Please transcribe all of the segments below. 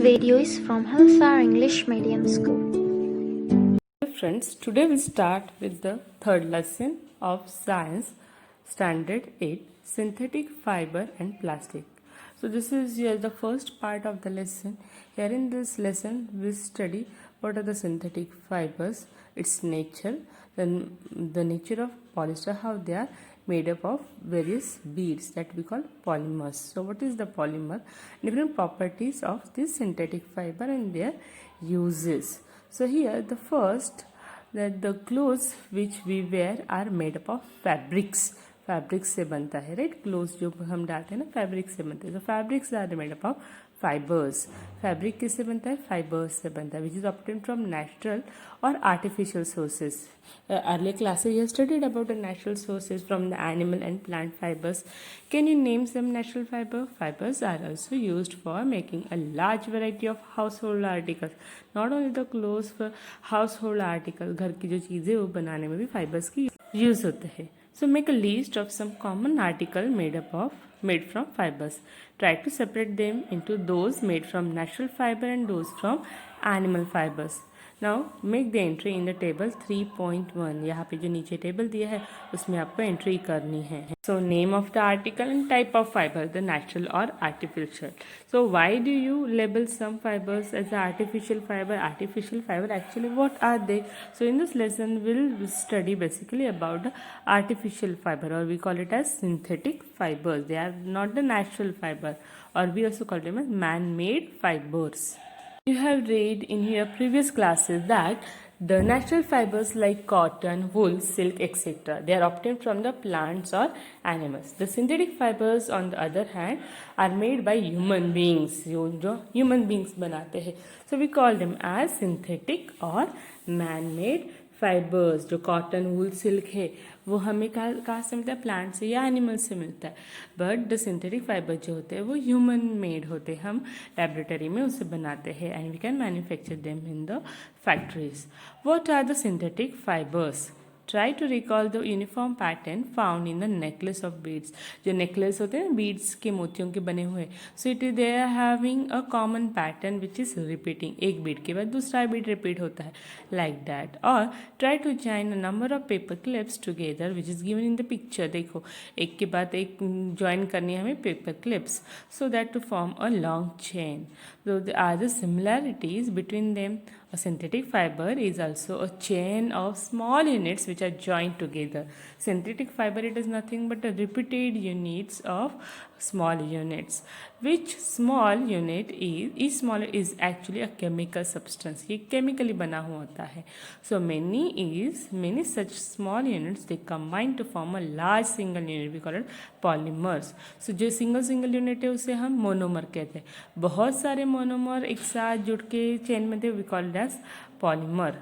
video is from Hillsar English Medium School. Hello friends, today we start with the third lesson of Science Standard 8 Synthetic Fiber and Plastic. So this is here the first part of the lesson. Here in this lesson we study what are the synthetic fibers, its nature, then the nature of polyester, how they are made up of various beads that we call polymers. So what is the polymer? Different properties of this synthetic fiber and their uses. So here the first, that the clothes which we wear are made up of fabrics. Fabrics से बनता है, right. Clothes जो हम डालते हैं ना, fabric से बनते हैं. तो fabrics are made up of fibres. Fabric किससे बनता है? फाइबर्स से बनता है, which is obtain from natural और artificial sources. Earlier classes you studied about the natural sources from the animal and plant fibres. Can you name some natural fibre? Fibres are also used for making a large variety of household articles. Not only the clothes, for household article, घर की जो चीज़ें वो बनाने में भी fibres की use होते हैं. So make a list of some common article made from fibers. Try to separate them into those made from natural fiber and those from animal fibers. Now make the entry in the table 3.1. यहाँ पे जो नीचे table दिया है उसमें आपको entry करनी है. So name of the article and type of fiber, the natural or artificial. So why do you label some fibers as artificial fiber? Artificial fiber, actually what are they? So in this lesson we'll study basically about the artificial fiber, or we call it as synthetic fibers. They are not the natural fiber, or we also call them as man-made fibers. You have read in your previous classes that the natural fibers like cotton, wool, silk, etc., they are obtained from the plants or animals. The synthetic fibers on the other hand are made by human beings. जो human beings बनाते हैं. So we call them as synthetic or man-made fibres. जो cotton, वूल, silk है वो हमें कहाँ से मिलता है? प्लांट से या एनिमल से मिलता है. बट द सिंथेटिक फाइबर जो होते हैं वो ह्यूमन मेड होते हैं. हम लेबोरेटरी में उसे बनाते हैं and we can manufacture them in the factories. What are the synthetic fibres? Try to recall the uniform pattern found in the necklace of beads. जो necklace होते हैं beads के मोतियों के बने हुए. So it is they are having a common pattern which is repeating. एक bead के बाद दूसरा bead repeat होता है, like that. Or try to join a number of paper clips together which is given in the picture. देखो एक के बाद एक join करनी है हमें paper clips so that to form a long chain. So there are the similarities between them. A synthetic fiber is also a chain of small units which are joined together. Synthetic fiber, it is nothing but a repeated units of small units. Which small unit is, each small is actually a chemical substance. ये chemically बना हुआ होता है. So many such small units they combine to form a large single unit. We call it polymers. So जो single unit है उसे हम monomer कहते हैं. बहुत सारे monomer एक साथ जुड़ के chain में थे, we call it as polymer.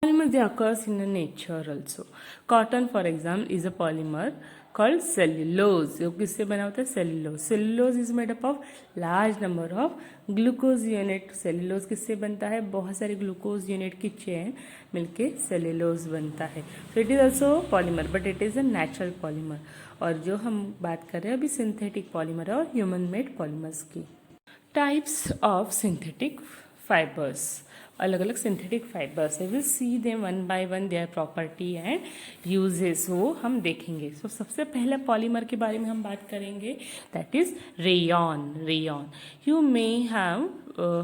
Polymer they occurs in the nature also. Cotton for example is a polymer called cellulose. जो किससे बना होता है? cellulose. Cellulose is made up of large number of glucose unit. cellulose किससे बनता है? बहुत सारे glucose unit की chain मिलके cellulose बनता है. So it is also polymer but it is a natural polymer. और जो हम बात कर रहे हैं अभी synthetic polymer और human made polymers की. Types of synthetic fibers. अलग अलग सिंथेटिक फाइबर्स है. Will see them one by one their property and uses, वो हम देखेंगे. सो सबसे पहले पॉलीमर के बारे में हम बात करेंगे, that is rayon. Rayon you may have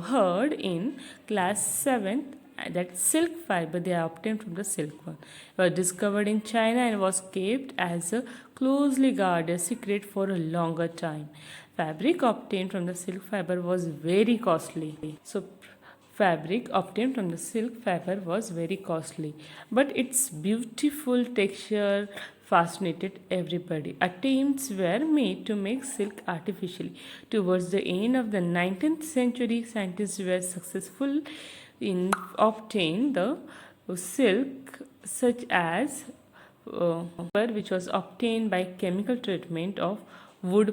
heard in class 7th that silk fiber they are obtained from the silkworm, were discovered in China and was kept as a closely guarded secret for a longer time. Fabric obtained from the silk fiber was very costly. So fabric obtained from the silk fiber was very costly, but its beautiful texture fascinated everybody. Attempts were made to make silk artificially. Towards the end of the 19th century, scientists were successful in obtaining the silk such as which was obtained by chemical treatment of wood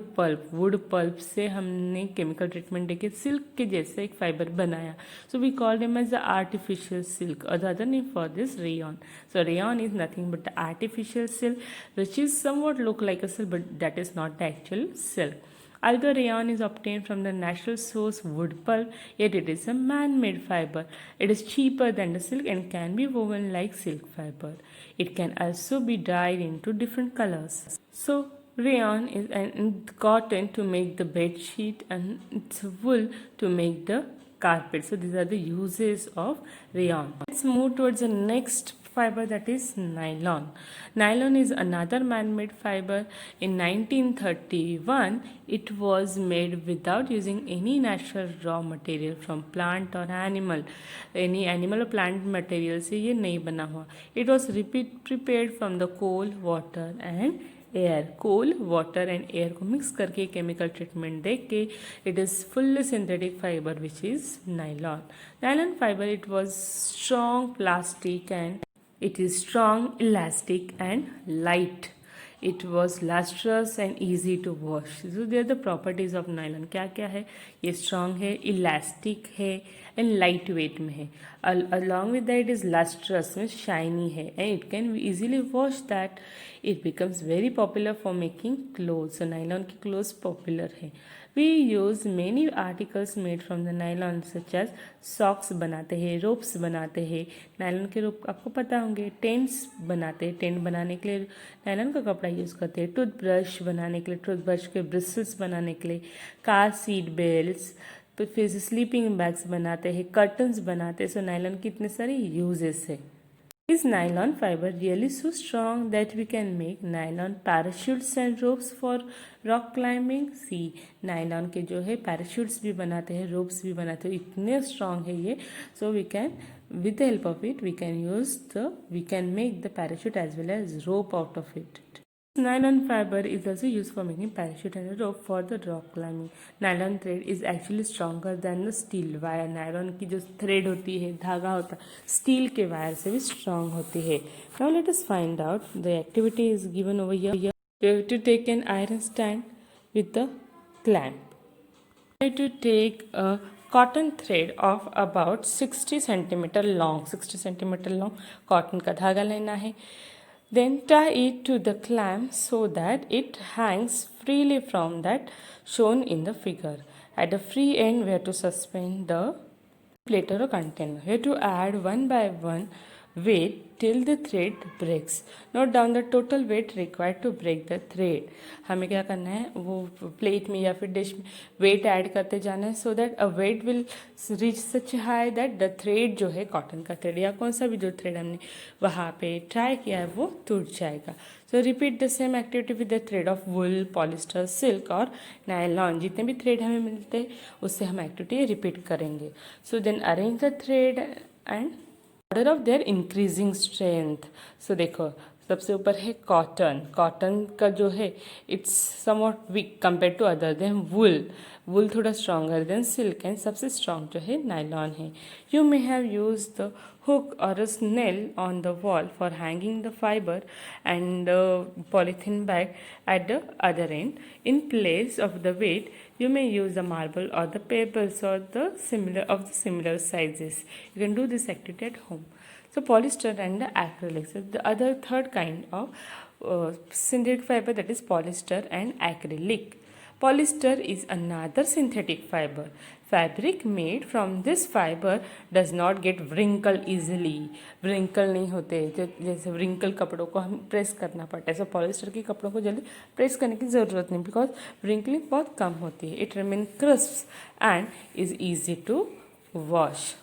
pulp से हमने chemical treatment देके silk के जैसा एक fibre बनाया. So we called him as the artificial silk और the other name for this rayon. So rayon is nothing but the artificial silk which is somewhat look like a silk but that is not the actual silk. Although rayon is obtained from the natural source wood pulp, yet it is a man-made fiber. It is cheaper than the silk and can be woven like silk fiber. It can also be dyed into different colors. So rayon is and cotton to make the bed sheet and it's wool to make the carpet. So these are the uses of rayon. Let's move towards the next fiber, that is nylon. Nylon is another man-made fiber. In 1931, it was made without using any natural raw material from plant or animal. Any animal or plant material से ये नहीं बना हुआ. It was prepared from the coal, water and air. Coal water and air को mix करके chemical treatment दे के it is fully synthetic fibre which is nylon. Nylon fibre it was strong plastic and it is strong, elastic and light. It was lustrous and easy to wash. So they are the properties of nylon. क्या क्या है? ये strong है, elastic है and lightweight में है. Along with that it is lustrous means shiny है and it can easily wash that. It becomes very popular for making clothes. So nylon की clothes popular है. We use many articles made from the nylon such as socks बनाते हैं, ropes बनाते हैं. Nylon के रोप आपको पता होंगे. टेंट्स बनाते हैं, टेंट बनाने के लिए नायलॉन का कपड़ा यूज़ करते हैं. टूथब्रश बनाने के लिए, टूथब्रश के ब्रिसल्स बनाने के लिए, कार सीट बेल्ट्स, फिर स्लीपिंग बैग्स बनाते हैं, कर्टन्स बनाते हैं. सो नायलॉन की इतने सारे यूजेस है. Is nylon fiber really so strong that we can make nylon parachutes and ropes for rock climbing? See, nylon के जो है parachutes भी बनाते हैं, ropes भी बनाते हैं. इतने strong है ये. So we can, with the help of it, we can make the parachute as well as rope out of it. Nylon fiber is also used for making parachute and a rope for the rock climbing. Nylon thread is actually stronger than the steel wire. Nylon की जो thread होती है, धागा होता है, steel के wire से भी strong होती है. Now let us find out. The activity is given over here. You have to take an iron stand with the clamp. You have to take a cotton thread of about 60 centimeter long. 60 centimeter long cotton का धागा लेना है. Then tie it to the clamp so that it hangs freely from that shown in the figure. At the free end, we have to suspend the plate or container. We have to add one by one weight till the thread breaks. Note down the total weight required to break the thread. हमें क्या करना है, वो plate में या फिर dish में wait add करते जाना है so that a weight will reach such high that the thread जो है कॉटन का थ्रेड या कौन सा भी जो थ्रेड हमने वहाँ पे ट्राई किया है वो टूट जाएगा. So repeat the same activity with the thread of wool, polyester, silk और nylon. जितने भी थ्रेड हमें मिलते हैं उससे हम एक्टिविटी रिपीट करेंगे. So then arrange the thread and order of their increasing strength. So देखो सबसे ऊपर है कॉटन. कॉटन का जो है it's somewhat weak compare to other than wool. Wool थोड़ा स्ट्रॉन्गर देन सिल्क एंड सबसे स्ट्रॉन्ग जो है नाइलॉन है. You may have use the hook or a nail on the wall for hanging the fiber and polythene bag at the other end. In place of the weight, you may use the marble or the pebbles or the similar sizes. You can do this activity at home. So polyester and the acrylic. So the other third kind of synthetic fiber, that is polyester and acrylic. Polyester is another synthetic fiber. Fabric made from this fiber does not get wrinkled easily. Wrinkle नहीं होते, जैसे wrinkle कपड़ों को हम press करना पड़ता है. So polyester के कपड़ों को जल्दी प्रेस करने की ज़रूरत नहीं because wrinkling बहुत कम होती है. It remains crisp and is easy to wash.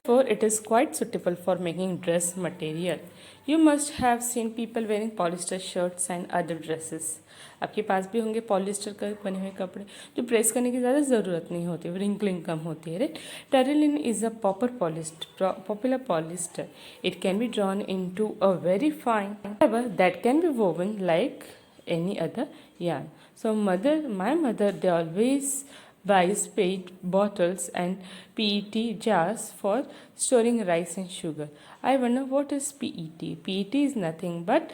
Therefore, it is quite suitable for making dress material. You must have seen people wearing polyester shirts and other dresses. आपके पास भी होंगे पॉलिस्टर का बने हुए कपड़े जो प्रेस करने की ज़्यादा ज़रूरत नहीं होती, रिंकलिंग कम होती है. Right. Terylene is a popular polyester. It can be drawn into a very fine fibre that can be woven like any other yarn. So my mother, they always buys PET bottles and PET jars for storing rice and sugar. I wonder what is PET. PET is nothing but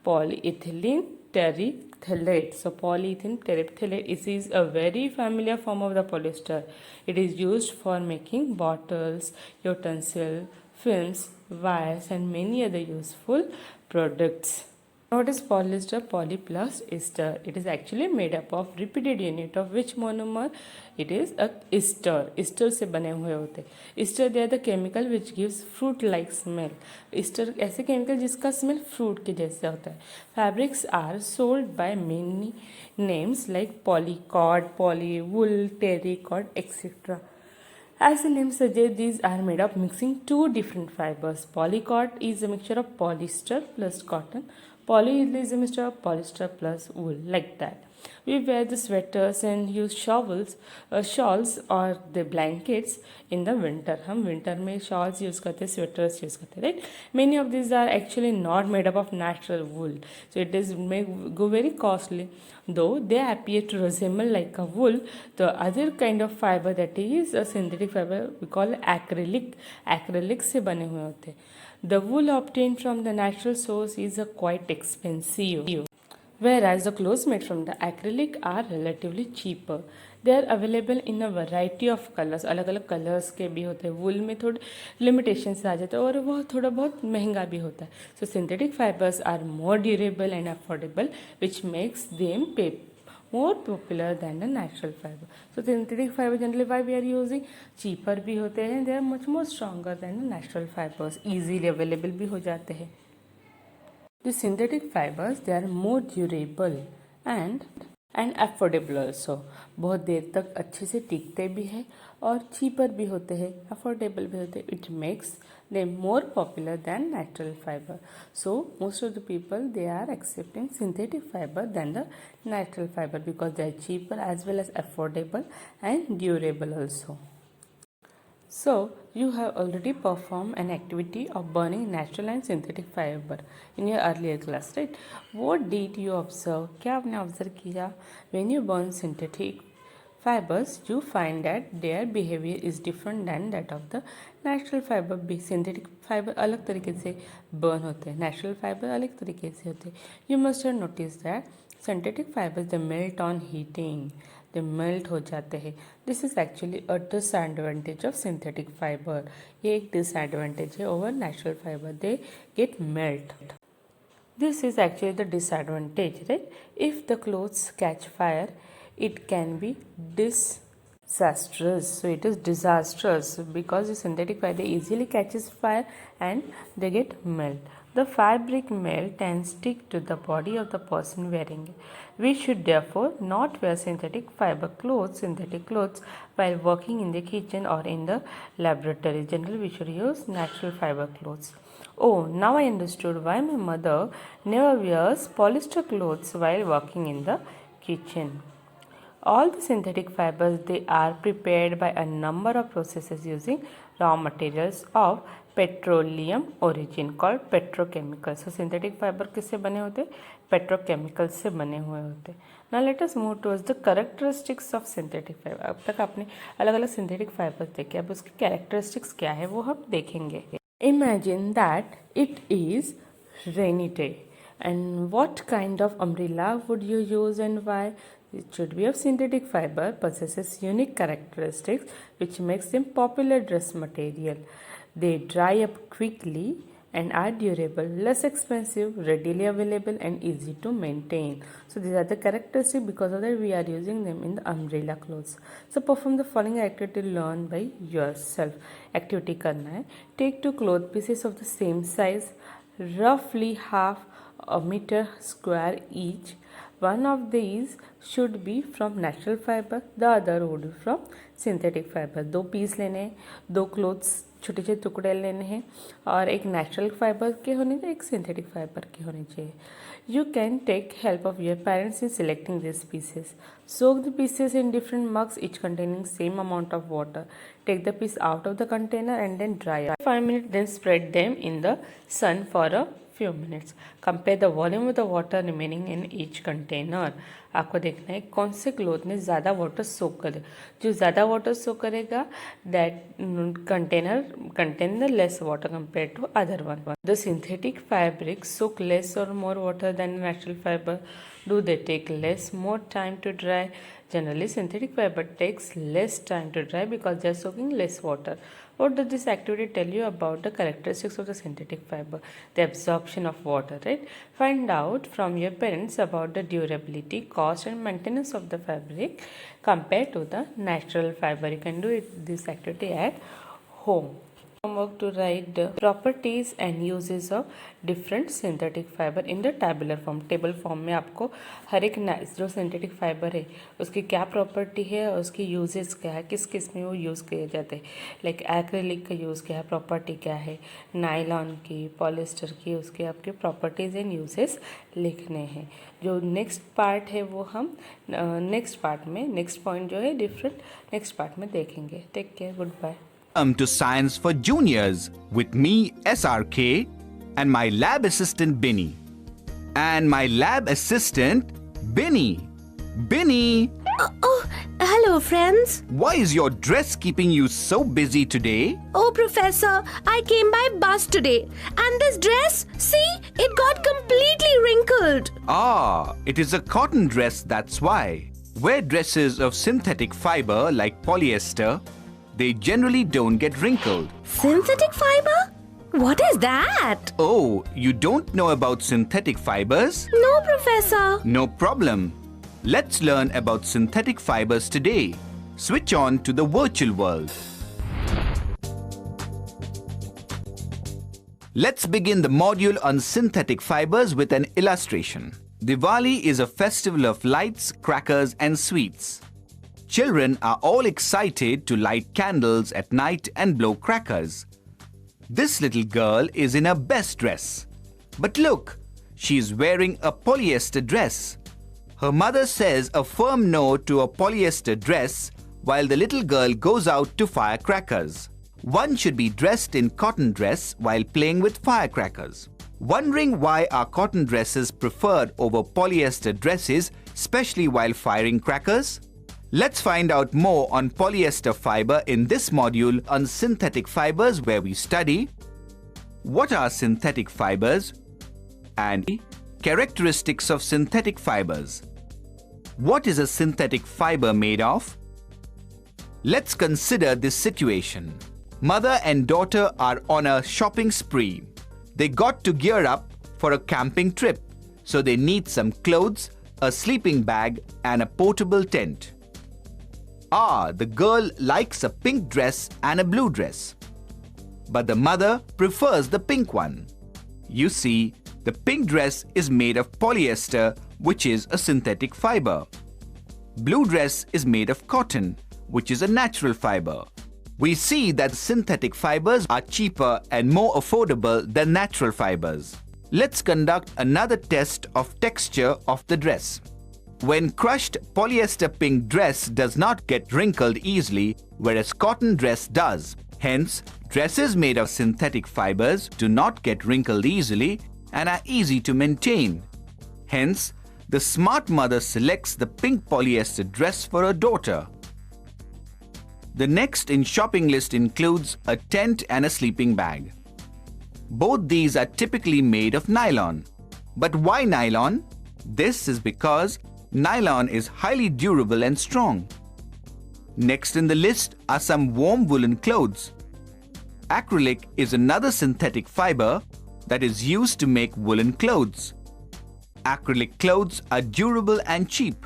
polyethylene terephthalate. So polyethylene terephthalate is a very familiar form of the polyester. It is used for making bottles, utensils, films, wires and many other useful products. What is polyester? Poly plus ester. It is actually made up of repeated unit of which monomer? It is a ester. Ester से बने हुए होते. Ester they are the chemical which gives fruit like smell. Ester ऐसे chemical जिसका smell fruit के जैसे होता है. Fabrics are sold by many names like polycord, poly, wool, terrycord, etc. As the name suggests, these are made of mixing two different fibers. Polycord is a mixture of polyester plus cotton. Poly is a mixture of polyester plus wool, like that. We wear the sweaters and use shawls or the blankets in the winter. हम winter में shawls use करते हैं, sweaters use करते हैं, right? Many of these are actually not made up of natural wool, so it is may go very costly. Though they appear to resemble like a wool, the other kind of fiber that is a synthetic fiber we call acrylic. Acrylic से बने हुए होते हैं. The wool obtained from the natural source is quite expensive, whereas the clothes made from the acrylic are relatively cheaper. They are available in a variety of colors. अलग अलग colours के भी होते हैं. वुल में थोड़े लिमिटेशंस आ जाते हैं और वह थोड़ा बहुत महंगा भी होता है. So synthetic fibres are more durable and affordable which makes them पे more popular than the natural fiber. So synthetic fiber generally why we are using, cheaper भी होते हैं, they are much more stronger than the natural fibers, easily available भी हो जाते हैं. The synthetic fibers they are more durable and affordable also. बहुत देर तक अच्छे से टिकते भी हैं और cheaper भी होते हैं, affordable भी होते हैं. It makes them more popular than natural fiber. So most of the people they are accepting synthetic fiber than the natural fiber because they are cheaper as well as affordable and durable also. So you have already performed an activity of burning natural and synthetic fiber in your earlier class, right? What did you observe? क्या आपने observe किया? When you burn synthetic fibers, you find that their behavior is different than that of the natural fiber. Synthetic fiber अलग तरीके से burn होते हैं, natural fiber अलग तरीके से होते हैं. You must have noticed that synthetic fibers they melt on heating. they melt हो जाते हैं. This is actually a disadvantage of synthetic fiber. ये एक disadvantage है over natural fiber. They get melt. This is actually the disadvantage, right? If the clothes catch fire, it can be disastrous. So it is disastrous because the synthetic fiber easily catches fire and they get melt. The fabric melt and stick to the body of the person wearing it. We should therefore not wear synthetic clothes while working in the kitchen or in the laboratory. Generally, we should use natural fiber clothes. Oh, now I understood why my mother never wears polyester clothes while working in the kitchen. All the synthetic fibers they are prepared by a number of processes using raw materials of petroleum origin called petrochemicals. So synthetic fiber किससे बने होते हैं? Petrochemicals से बने हुए होते हैं. Now let us move towards the characteristics of synthetic fiber. अब तक आपने अलग अलग synthetic fibers देखे, अब उसकी characteristics क्या है वो हम देखेंगे. Imagine that it is rainy day and what kind of umbrella would you use and why? It should be of synthetic fiber, possesses unique characteristics which makes them popular dress material. They dry up quickly and are durable, less expensive, readily available and easy to maintain. So these are the characteristics, because of that we are using them in the umbrella clothes. So perform the following activity learned by yourself. Activity करना है. Take two cloth pieces of the same size, roughly half a meter square each. One of these should be from natural fiber, the other would be from synthetic fiber. दो piece लेने हैं, दो clothes छोटे छोटे टुकड़े लेने हैं और एक नेचुरल फाइबर के होने चाहिए, एक सिंथेटिक फाइबर के होने चाहिए. You can take help of your parents in selecting these pieces. Soak the pieces in different mugs, each containing same amount of water. Take the piece out of the container and then dry up. 5 minutes, then spread them in the sun for a few minutes. Compare the volume of the water remaining in each container. आपको देखना है कौन से cloth में ज़्यादा water सोक करे. जो ज़्यादा वाटर सोक करेगा that contain the less water compared to other one. The synthetic fabrics soak less or more water than natural fiber. Do they take more time to dry? Generally, synthetic fiber takes less time to dry because they are soaking less water. What does this activity tell you about the characteristics of the synthetic fiber? The absorption of water, right? Find out from your parents about the durability, cost and maintenance of the fabric compared to the natural fiber. You can do this activity at home. Homework to write the properties and uses of different synthetic fiber in the tabular form. Table form में आपको हर एक जो synthetic fibre है उसकी क्या property है और उसकी यूजेस क्या है, किस किस में वो यूज़ किए जाते हैं. लाइक एक्रेलिक का यूज़ क्या है, प्रॉपर्टी क्या है, नायलॉन की, पॉलिस्टर की, उसके आपके प्रॉपर्टीज़ एंड यूजेस लिखने हैं. जो नेक्स्ट पार्ट है वो हम नेक्स्ट पार्ट में, नेक्स्ट पॉइंट जो है डिफरेंट नेक्स्ट पार्ट में देखेंगे. Take care, good bye. Welcome to Science for Juniors with me, SRK, and my lab assistant, Binny. And my lab assistant, Binny. Binny! Hello, friends. Why is your dress keeping you so busy today? Oh, Professor, I came by bus today. And this dress, see, it got completely wrinkled. Ah, it is a cotton dress, that's why. Wear dresses of synthetic fiber like polyester. They generally don't get wrinkled. Synthetic fiber? What is that? Oh, you don't know about synthetic fibers? No, Professor. No problem. Let's learn about synthetic fibers today. Switch on to the virtual world. Let's begin the module on synthetic fibers with an illustration. Diwali is a festival of lights, crackers and sweets. Children are all excited to light candles at night and blow crackers. This little girl is in her best dress. But look, she is wearing a polyester dress. Her mother says a firm no to a polyester dress while the little girl goes out to firecrackers. One should be dressed in cotton dress while playing with firecrackers. Wondering why are cotton dresses preferred over polyester dresses, especially while firing crackers? Let's find out more on polyester fiber in this module on synthetic fibers, where we study what are synthetic fibers and characteristics of synthetic fibers. What is a synthetic fiber made of? Let's consider this situation. Mother and daughter are on a shopping spree. They got to gear up for a camping trip, so they need some clothes, a sleeping bag and a portable tent. The girl likes a pink dress and a blue dress. But the mother prefers the pink one. You see, the pink dress is made of polyester, which is a synthetic fiber. Blue dress is made of cotton, which is a natural fiber. We see that synthetic fibers are cheaper and more affordable than natural fibers. Let's conduct another test of texture of the dress. When crushed, polyester pink dress does not get wrinkled easily, whereas cotton dress does. Hence, dresses made of synthetic fibers do not get wrinkled easily and are easy to maintain. Hence, the smart mother selects the pink polyester dress for her daughter. The next in shopping list includes a tent and a sleeping bag. Both these are typically made of nylon. But why nylon? This is because nylon is highly durable and strong. Next in the list are some warm woolen clothes. Acrylic is another synthetic fiber that is used to make woolen clothes. Acrylic clothes are durable and cheap.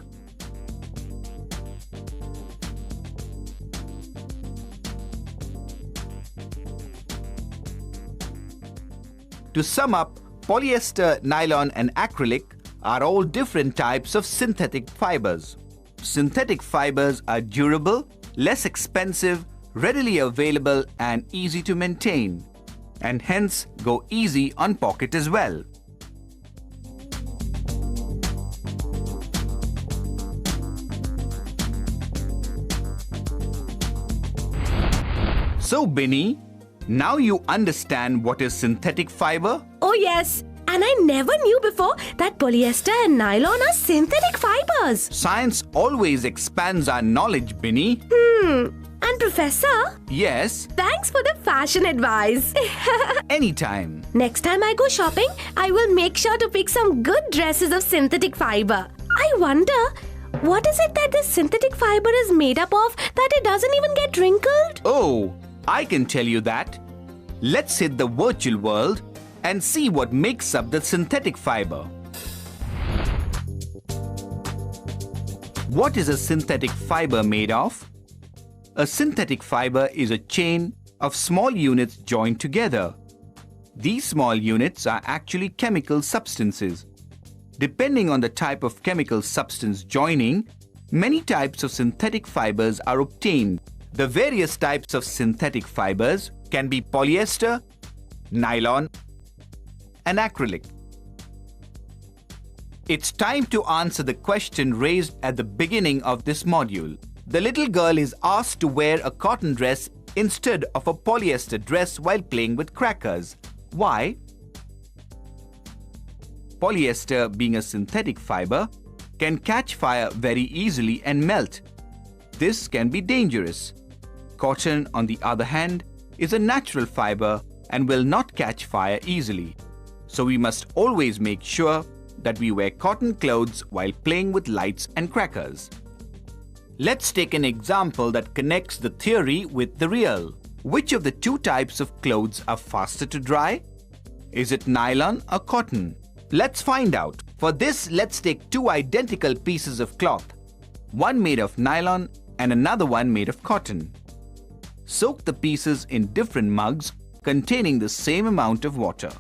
To sum up, polyester, nylon and acrylic are all different types of synthetic fibers. Synthetic fibers are durable, less expensive, readily available and easy to maintain, and hence go easy on pocket as well. So Binny, now you understand what is synthetic fiber? Oh, yes. And I never knew before that polyester and nylon are synthetic fibers. Science always expands our knowledge, Binny. And Professor? Yes? Thanks for the fashion advice. Anytime. Next time I go shopping, I will make sure to pick some good dresses of synthetic fiber. I wonder, What is it that this synthetic fiber is made up of that it doesn't even get wrinkled? Oh, I can tell you that. Let's hit the virtual world and see what makes up the synthetic fiber. What is a synthetic fiber made of? A synthetic fiber is a chain of small units joined together. These small units are actually chemical substances. Depending on the type of chemical substance joining, many types of synthetic fibers are obtained. The various types of synthetic fibers can be polyester, nylon, and acrylic. It's time to answer the question raised at the beginning of this module. The little girl is asked to wear a cotton dress instead of a polyester dress while playing with crackers. Why? Polyester, being a synthetic fiber, can catch fire very easily and melt. This can be dangerous. Cotton, on the other hand, is a natural fiber and will not catch fire easily. So we must always make sure that we wear cotton clothes while playing with lights and crackers. Let's take an example that connects the theory with the real. Which of the two types of clothes are faster to dry? Is it nylon or cotton? Let's find out. For this, let's take two identical pieces of cloth, one made of nylon and another one made of cotton. Soak the pieces in different mugs containing the same amount of water.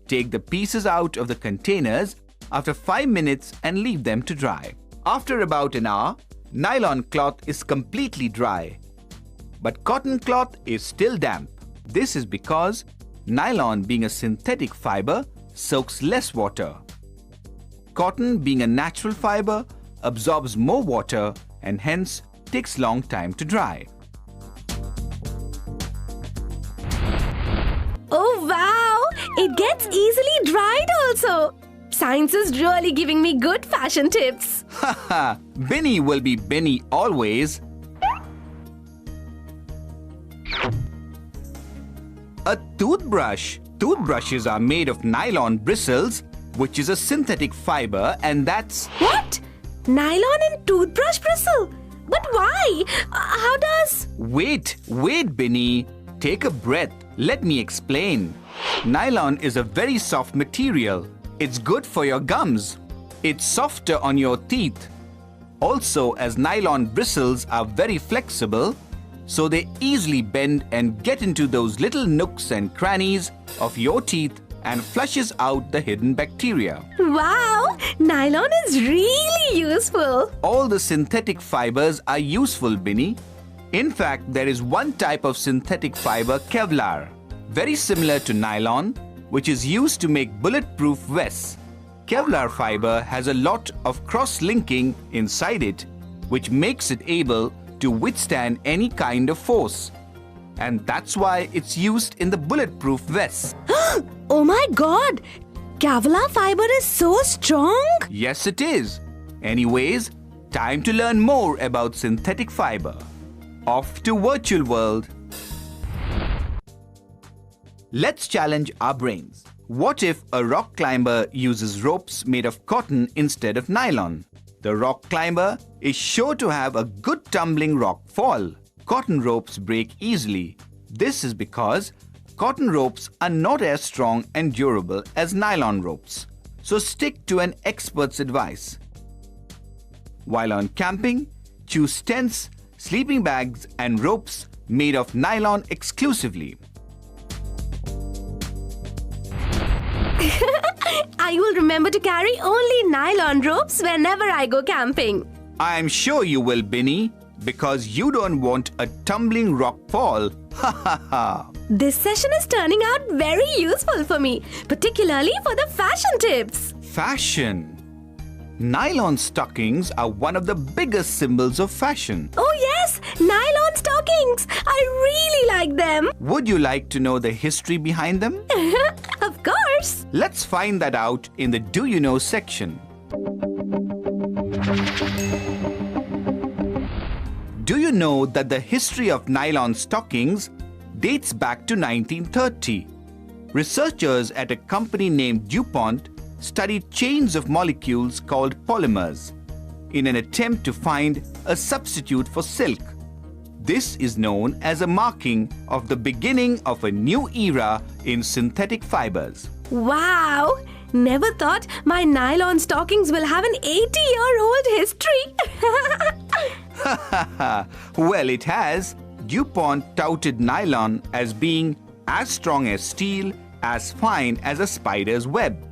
Take the pieces out of the containers after 5 minutes and leave them to dry. After about an hour, nylon cloth is completely dry, but cotton cloth is still damp. This is because nylon, being a synthetic fiber, soaks less water. Cotton, being a natural fiber, absorbs more water and hence takes long time to dry. Oh wow! It gets easily dried also. Science is really giving me good fashion tips. Haha, Binny will be Binny always. A toothbrush. Toothbrushes are made of nylon bristles, which is a synthetic fiber, and that's... What? Nylon and toothbrush bristle? But why? How does... Wait, Binny. Take a breath. Let me explain. Nylon is a very soft material. It's good for your gums. It's softer on your teeth. Also, as nylon bristles are very flexible, so they easily bend and get into those little nooks and crannies of your teeth and flushes out the hidden bacteria. Wow! Nylon is really useful. All the synthetic fibers are useful, Binny. In fact, there is one type of synthetic fiber, Kevlar, very similar to nylon, which is used to make bulletproof vests. Kevlar fiber has a lot of cross-linking inside it, which makes it able to withstand any kind of force. And that's why it's used in the bulletproof vests. Oh my god! Kevlar fiber is so strong! Yes, it is. Anyways, time to learn more about synthetic fiber. Off to virtual world. Let's challenge our brains. What if a rock climber uses ropes made of cotton instead of nylon? The rock climber is sure to have a good tumbling rock fall. Cotton ropes break easily. This is because cotton ropes are not as strong and durable as nylon ropes. So stick to an expert's advice. While on camping, choose tents, sleeping bags and ropes made of nylon exclusively. I will remember to carry only nylon ropes whenever I go camping. I'm sure you will, Binny, because you don't want a tumbling rock fall. Ha ha ha! This session is turning out very useful for me, particularly for the fashion tips. Fashion. Nylon stockings are one of the biggest symbols of fashion. Oh yes, nylon stockings. I really like them. Would you like to know the history behind them? Of course. Let's find that out in the Do You Know section. Do you know that the history of nylon stockings dates back to 1930? Researchers at a company named DuPont studied chains of molecules called polymers. in an attempt to find a substitute for silk. This is known as a marking of the beginning of a new era in synthetic fibers. Wow! Never thought my nylon stockings will have an 80-year-old history. Well, it has. DuPont touted nylon as being as strong as steel, as fine as a spider's web.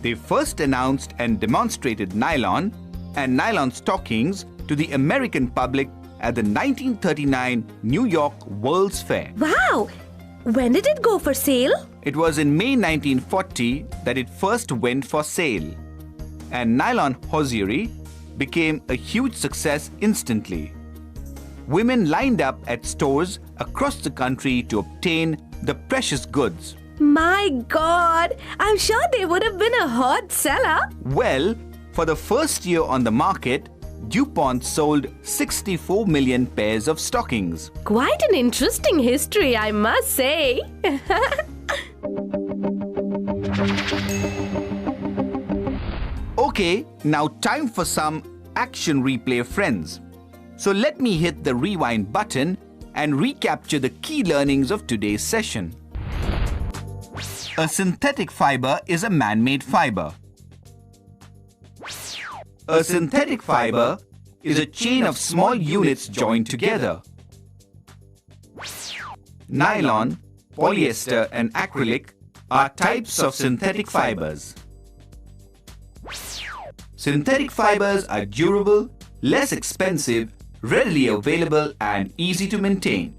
They first announced and demonstrated nylon and nylon stockings to the American public at the 1939 New York World's Fair. Wow! When did it go for sale? It was in May 1940 that it first went for sale, and nylon hosiery became a huge success instantly. Women lined up at stores across the country to obtain the precious goods. My God! I'm sure they would have been a hot seller. Well, for the first year on the market, DuPont sold 64 million pairs of stockings. Quite an interesting history, I must say. Okay, now time for some action replay, friends. So let me hit the rewind button and recapture the key learnings of today's session. A synthetic fiber is a man-made fiber. A synthetic fiber is a chain of small units joined together. Nylon, polyester, and acrylic are types of synthetic fibers. Synthetic fibers are durable, less expensive, readily available, and easy to maintain.